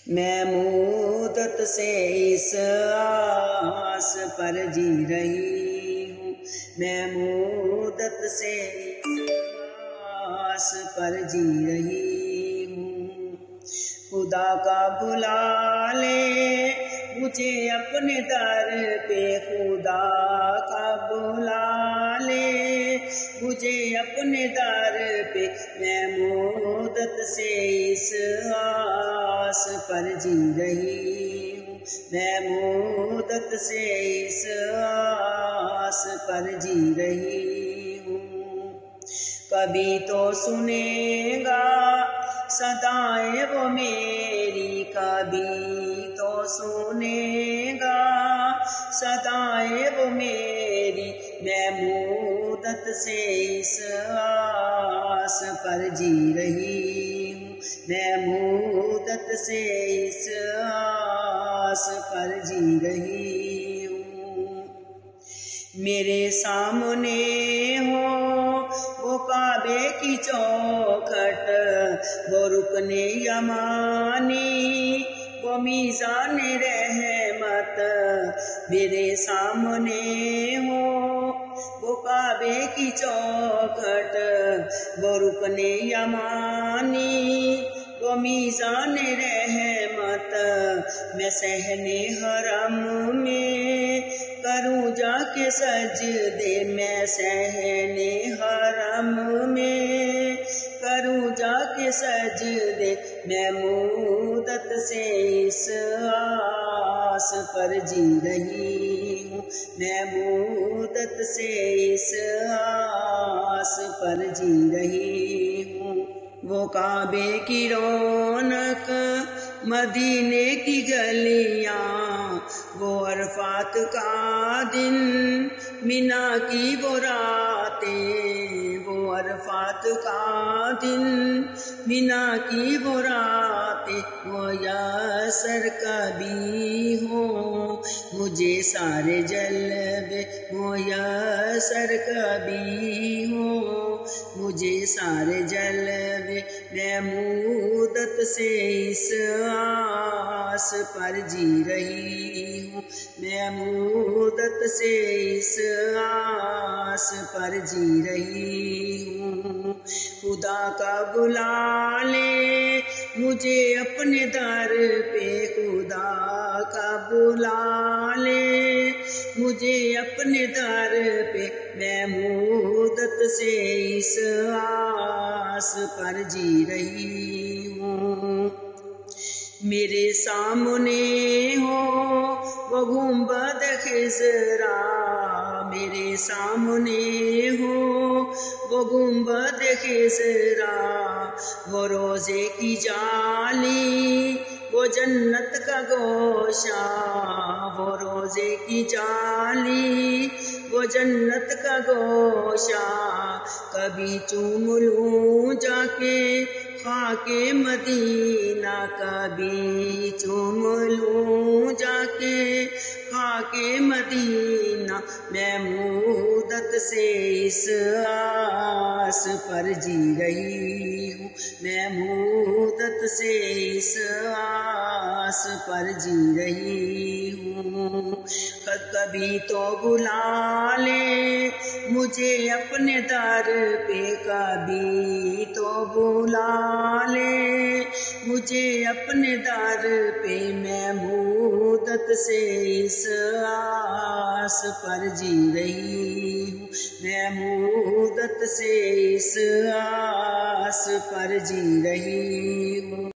میں مدت سے اس آس پر جی رہی ہوں، میں مدت سے اس آس پر جی رہی ہوں۔ خدا کا بلا لے مجھے اپنے در پہ، خدا کا بلا لے مجھے اپنے در پہ، میں مدت سے اس آس پر جی رہی ہوں، میں مدت سے اس آس پر جی رہی ہوں۔ کبھی تو سنے گا صدائیں وہ میری، کبھی تو سنے گا صدائیں وہ میری، میں مدت سے اس آس پر جی رہی ہوں، میں مدت سے اس آس پر جی رہی ہوں۔ میرے سامنے ہو وہ کعبے کی چوکھٹ، وہ رکن یمانی، وہ میزان رحمت، میرے سامنے ہو وہ کعبے کی چوکھٹ، وہ رکن یمانی، وہ میزان رحمت، میں صحن حرم میں کروں جا کے سجدے، میں صحن حرم میں کروں جا کے سجدے، میں مدت سے اس آس پر جی رہی ہوں، میں مدت سے اس آس پر جی رہی ہوں۔ وہ کعبے کی رونق، مدینے کی گلیاں، وہ عرفات کا دن، مینا کی وہ راتیں، وہ عرفات کا دن، مینا کی وہ راتیں، میسر کبھی ہو مجھے سارے جلوے، میسر کبھی ہو مجھے سارے جلوے، میں مدت سے اس آس پر جی رہی ہوں، میں مدت سے اس آس پر جی رہی ہوں۔ خدا کا بلا لے مجھے اپنے در پہ، خدا کا بلا لے مجھے اپنے در پہ، میں مدت سے اس آس پر جی رہی ہوں۔ میرے سامنے ہو وہ گنبد خضرا، میرے سامنے ہو وہ گنبد خضرا، وہ روزے کی جالی، وہ جنت کا گوشہ، وہ روزے کی جالی، وہ جنت کا گوشہ، کبھی چوم لوں جا کے خاک مدینہ، کبھی چوم لوں جا کے خاک مدینہ، میں مدت سے اس آس پر جی رہی ہوں، میں مدت سے اس آس پر جی رہی ہوں۔ کبھی تو بلا لے مجھے اپنے در پہ، کبھی تو بلا لے مجھے اپنے در پہ، میں مدت سے اس آس پر جی رہی ہوں، میں مدت سے اس آس پر جی رہی ہوں۔